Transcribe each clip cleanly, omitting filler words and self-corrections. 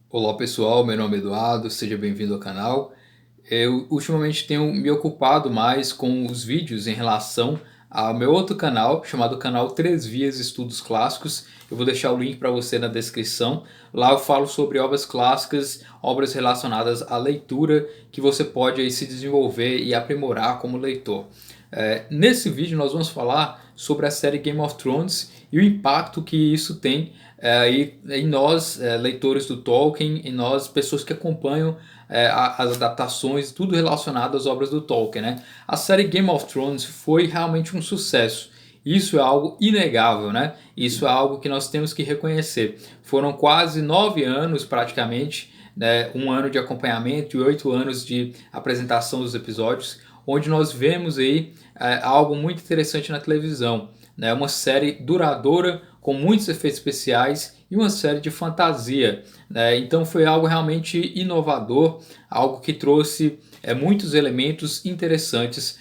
Olá pessoal, meu nome é Eduardo, seja bem-vindo ao canal. Eu ultimamente tenho me ocupado mais com os vídeos em relação ao meu outro canal, chamado canal 3 Vias Estudos Clássicos. Eu vou deixar o link para você na descrição. Lá eu falo sobre obras clássicas, obras relacionadas à leitura, que você pode aí se desenvolver e aprimorar como leitor. Nesse vídeo nós vamos falar sobre a série Game of Thrones e o impacto que isso tem em nós, leitores do Tolkien, em nós, pessoas que acompanham as adaptações, tudo relacionado às obras do Tolkien, né? A série Game of Thrones foi realmente um sucesso. Isso é algo inegável, né? Isso é algo que nós temos que reconhecer. Foram quase 9 anos, praticamente, né? Um ano de acompanhamento e 8 anos de apresentação dos episódios, onde nós vemos aí algo muito interessante na televisão, né? Uma série duradoura, com muitos efeitos especiais e uma série de fantasia, né? Então foi algo realmente inovador, algo que trouxe muitos elementos interessantes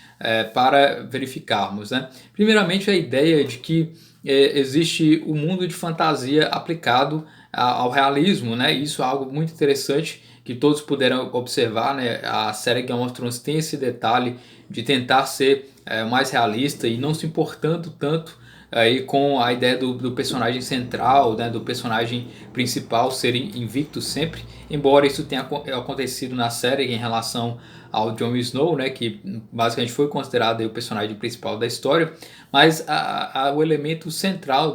para verificarmos, né? Primeiramente, a ideia de que existe o mundo de fantasia aplicado ao realismo, né? Isso é algo muito interessante que todos puderam observar, né? A série Game of Thrones tem esse detalhe de tentar ser mais realista e não se importando tanto aí com a ideia do personagem central, né, do personagem principal ser invicto sempre, embora isso tenha acontecido na série em relação ao Jon Snow, né, que basicamente foi considerado aí o personagem principal da história, mas o elemento central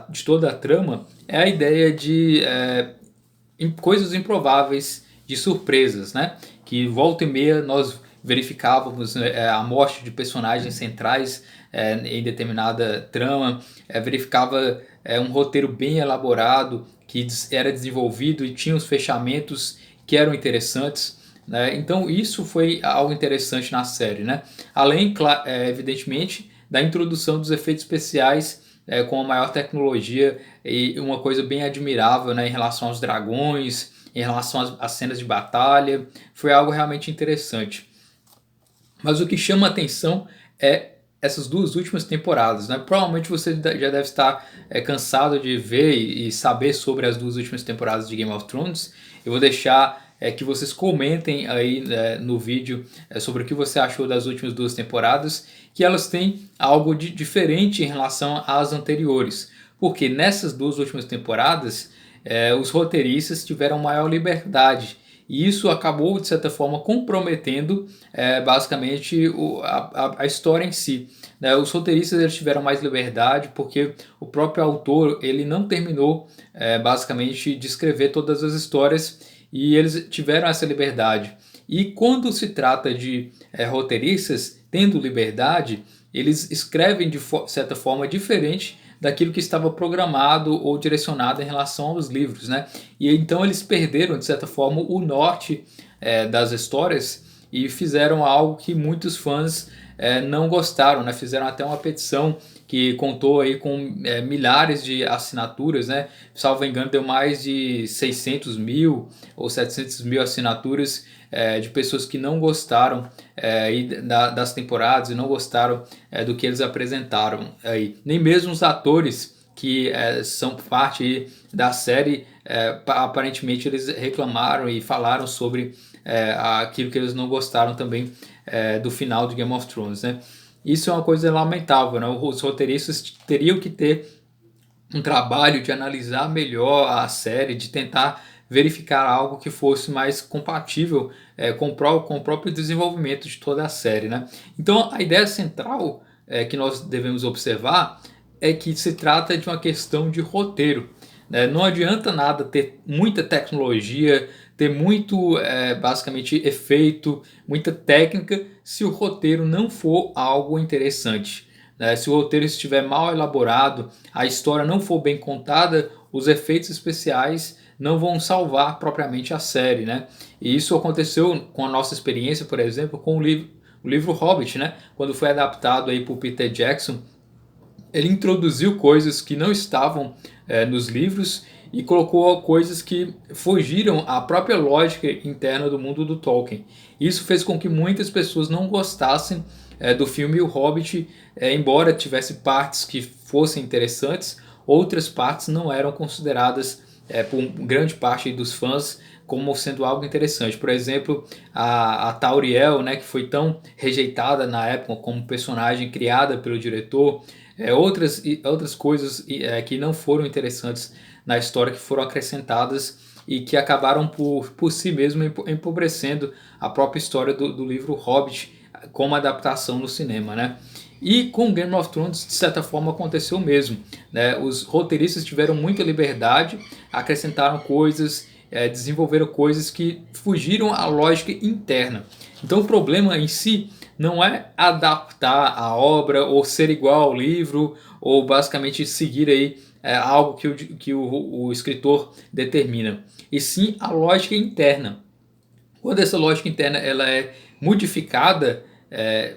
de toda a trama é a ideia de coisas improváveis, de surpresas, né? Que volta e meia nós verificávamos a morte de personagens centrais em determinada trama, verificava um roteiro bem elaborado que era desenvolvido e tinha os fechamentos que eram interessantes, né? Então isso foi algo interessante na série, né? Além, evidentemente, da introdução dos efeitos especiais com a maior tecnologia e uma coisa bem admirável, né, em relação aos dragões, em relação às cenas de batalha. Foi algo realmente interessante. Mas o que chama a atenção é essas duas últimas temporadas, né? Provavelmente você já deve estar cansado de ver e saber sobre as duas últimas temporadas de Game of Thrones. Eu vou deixar que vocês comentem aí no vídeo sobre o que você achou das últimas duas temporadas, que elas têm algo de diferente em relação às anteriores. Porque nessas duas últimas temporadas, os roteiristas tiveram maior liberdade e isso acabou, de certa forma, comprometendo basicamente a história em si, né? Os roteiristas eles tiveram mais liberdade porque o próprio autor ele não terminou basicamente de escrever todas as histórias e eles tiveram essa liberdade. E quando se trata de roteiristas tendo liberdade, eles escrevem de certa forma diferente daquilo que estava programado ou direcionado em relação aos livros, né? E então eles perderam, de certa forma, o norte das histórias e fizeram algo que muitos fãs não gostaram, né? Fizeram até uma petição que contou aí com milhares de assinaturas, né? Salvo engano, deu mais de 600 mil ou 700 mil assinaturas de pessoas que não gostaram das temporadas e não gostaram do que eles apresentaram aí. Nem mesmo os atores que são parte da série, aparentemente eles reclamaram e falaram sobre aquilo que eles não gostaram também do final de Game of Thrones, né? Isso é uma coisa lamentável, né? Os roteiristas teriam que ter um trabalho de analisar melhor a série, de tentar verificar algo que fosse mais compatível com o próprio desenvolvimento de toda a série, né? Então a ideia central que nós devemos observar é que se trata de uma questão de roteiro, né? Não adianta nada ter muita tecnologia, ter muito basicamente efeito, muita técnica, se o roteiro não for algo interessante, né? Se o roteiro estiver mal elaborado, a história não for bem contada, os efeitos especiais não vão salvar propriamente a série, né? E isso aconteceu com a nossa experiência, por exemplo, com o livro Hobbit, né? Quando foi adaptado aí por Peter Jackson, ele introduziu coisas que não estavam nos livros e colocou coisas que fugiram à própria lógica interna do mundo do Tolkien. Isso fez com que muitas pessoas não gostassem do filme O Hobbit, embora tivesse partes que fossem interessantes, outras partes não eram consideradas por grande parte dos fãs como sendo algo interessante. Por exemplo, a Tauriel, né, que foi tão rejeitada na época como personagem criada pelo diretor, outras coisas que não foram interessantes na história que foram acrescentadas e que acabaram por si mesmo empobrecendo a própria história do livro Hobbit como adaptação no cinema, né? E com Game of Thrones, de certa forma, aconteceu o mesmo, né? Os roteiristas tiveram muita liberdade, acrescentaram coisas, desenvolveram coisas que fugiram à lógica interna. Então o problema em si não é adaptar a obra ou ser igual ao livro ou basicamente seguir aí algo que o escritor determina, e sim a lógica interna. Quando essa lógica interna ela é modificada,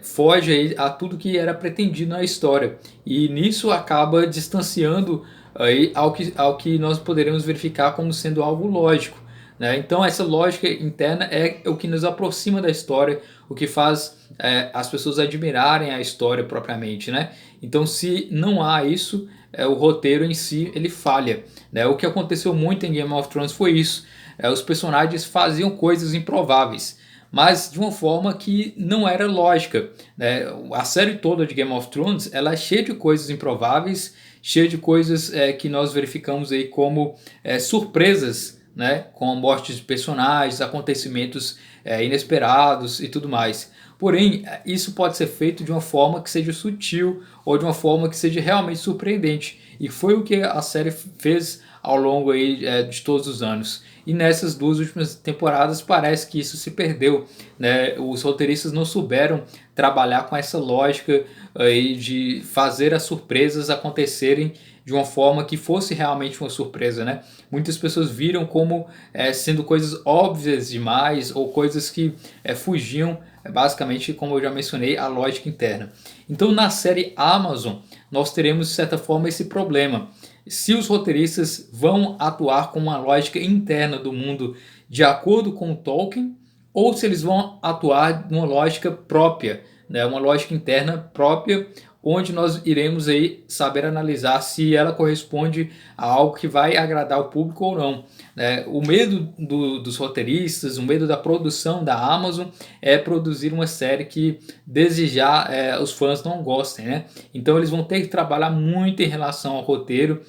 foge aí a tudo que era pretendido na história, e nisso acaba distanciando aí ao que nós poderemos verificar como sendo algo lógico, né? Então essa lógica interna é o que nos aproxima da história, o que faz as pessoas admirarem a história propriamente, né? Então se não há isso, o roteiro em si ele falha, né? O que aconteceu muito em Game of Thrones foi isso. Os personagens faziam coisas improváveis, mas de uma forma que não era lógica, né? A série toda de Game of Thrones ela é cheia de coisas improváveis, cheia de coisas que nós verificamos aí como surpresas, né? Com a morte de personagens, acontecimentos inesperados e tudo mais. Porém, isso pode ser feito de uma forma que seja sutil ou de uma forma que seja realmente surpreendente. E foi o que a série fez ao longo aí, de todos os anos. E nessas duas últimas temporadas parece que isso se perdeu, né? Os roteiristas não souberam trabalhar com essa lógica aí de fazer as surpresas acontecerem de uma forma que fosse realmente uma surpresa, né? Muitas pessoas viram como sendo coisas óbvias demais ou coisas que fugiam, basicamente, como eu já mencionei, a lógica interna. Então na série Amazon nós teremos de certa forma esse problema. Se os roteiristas vão atuar com uma lógica interna do mundo de acordo com Tolkien, ou se eles vão atuar numa lógica própria, né, uma lógica interna própria, onde nós iremos aí saber analisar se ela corresponde a algo que vai agradar o público ou não, né? O medo dos roteiristas, o medo da produção da Amazon é produzir uma série que desejar os fãs não gostem, né? Então eles vão ter que trabalhar muito em relação ao roteiro,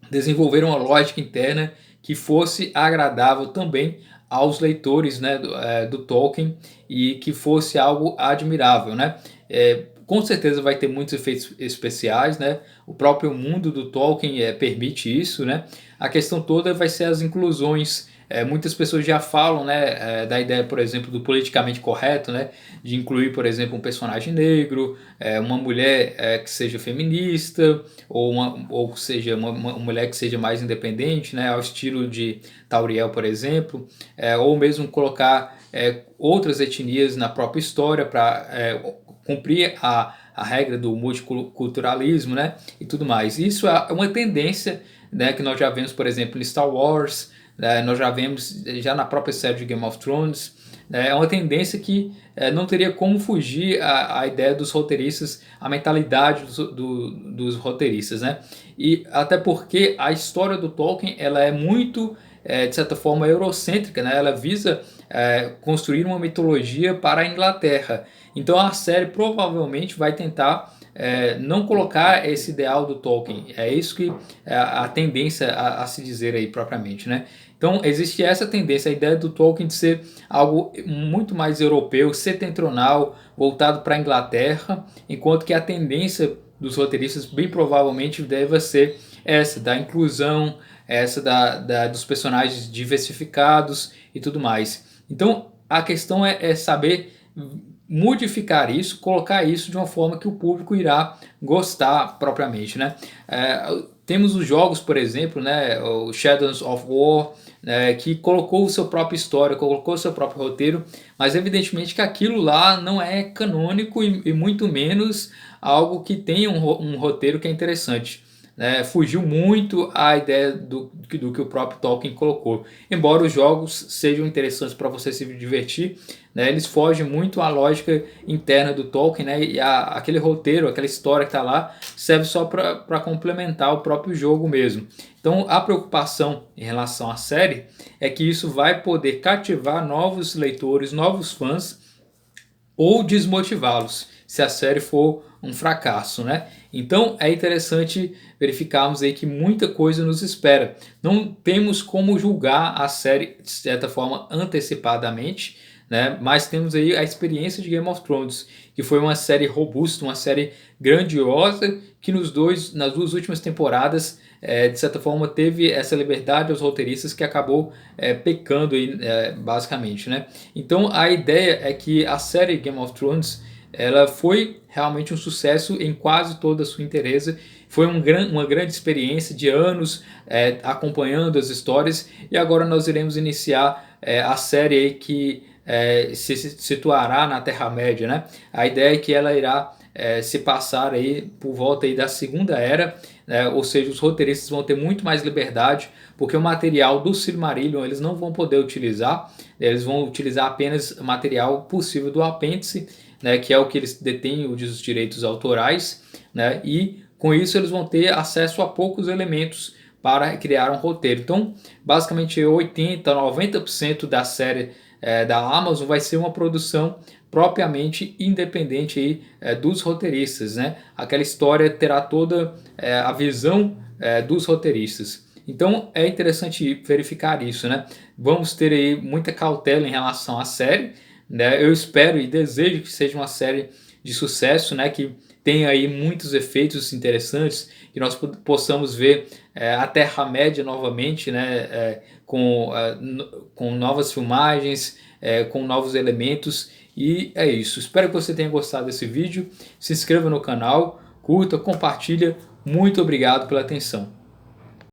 desenvolver uma lógica interna que fosse agradável também aos leitores, né, do Tolkien, e que fosse algo admirável, né? Com certeza vai ter muitos efeitos especiais, né? O próprio mundo do Tolkien permite isso, né? A questão toda vai ser as inclusões. Muitas pessoas já falam, né, da ideia, por exemplo, do politicamente correto, né, de incluir, por exemplo, um personagem negro, uma mulher que seja feminista, ou seja, uma mulher que seja mais independente, né, ao estilo de Tauriel, por exemplo, ou mesmo colocar outras etnias na própria história para cumprir a regra do multiculturalismo, né, e tudo mais. Isso é uma tendência, né, que nós já vemos, por exemplo, em Star Wars, nós já vemos já na própria série de Game of Thrones. É uma tendência que não teria como fugir a ideia dos roteiristas, a mentalidade dos roteiristas, né? E até porque a história do Tolkien ela é muito, de certa forma, eurocêntrica, né? Ela visa construir uma mitologia para a Inglaterra. Então a série provavelmente vai tentar não colocar esse ideal do Tolkien. É isso que é a tendência a se dizer aí propriamente, né? Então existe essa tendência, a ideia do Tolkien de ser algo muito mais europeu, setentrional, voltado para a Inglaterra, enquanto que a tendência dos roteiristas bem provavelmente deve ser essa da inclusão, essa dos personagens diversificados e tudo mais. Então a questão é saber modificar isso, colocar isso de uma forma que o público irá gostar propriamente, né? Temos os jogos, por exemplo, né, o Shadows of War, né, que colocou a sua própria história, colocou o seu próprio roteiro, mas evidentemente que aquilo lá não é canônico e muito menos algo que tenha um roteiro que é interessante. né, fugiu muito à ideia do que o próprio Tolkien colocou. Embora os jogos sejam interessantes para você se divertir, né, eles fogem muito à lógica interna do Tolkien, né, e aquele roteiro, aquela história que está lá, serve só para complementar o próprio jogo mesmo. Então a preocupação em relação à série é que isso vai poder cativar novos leitores, novos fãs, ou desmotivá-los se a série for um fracasso, né? Então é interessante verificarmos aí que muita coisa nos espera. Não temos como julgar a série de certa forma antecipadamente, né? Mas temos aí a experiência de Game of Thrones, que foi uma série robusta, uma série grandiosa, que nas duas últimas temporadas, de certa forma, teve essa liberdade aos roteiristas que acabou pecando aí, basicamente, né? Então a ideia é que a série Game of Thrones ela foi realmente um sucesso em quase toda a sua inteireza. Foi uma grande experiência de anos acompanhando as histórias, e agora nós iremos iniciar a série aí que se situará na Terra-média, né? A ideia é que ela irá se passar aí por volta aí da Segunda Era, né? Ou seja, os roteiristas vão ter muito mais liberdade, porque o material do Silmarillion eles não vão poder utilizar, eles vão utilizar apenas o material possível do apêndice, né, que é o que eles detêm os direitos autorais, né, e com isso eles vão ter acesso a poucos elementos para criar um roteiro. Então, basicamente 80, 90% da série da Amazon vai ser uma produção propriamente independente aí, dos roteiristas, né? Aquela história terá toda a visão dos roteiristas. Então é interessante verificar isso, né? Vamos ter aí muita cautela em relação à série, né? Eu espero e desejo que seja uma série de sucesso, né? Que tenha aí muitos efeitos interessantes, que nós possamos ver a Terra-média novamente, né? Com novas filmagens, com novos elementos. E é isso. Espero que você tenha gostado desse vídeo. Se inscreva no canal, curta, compartilha. Muito obrigado pela atenção.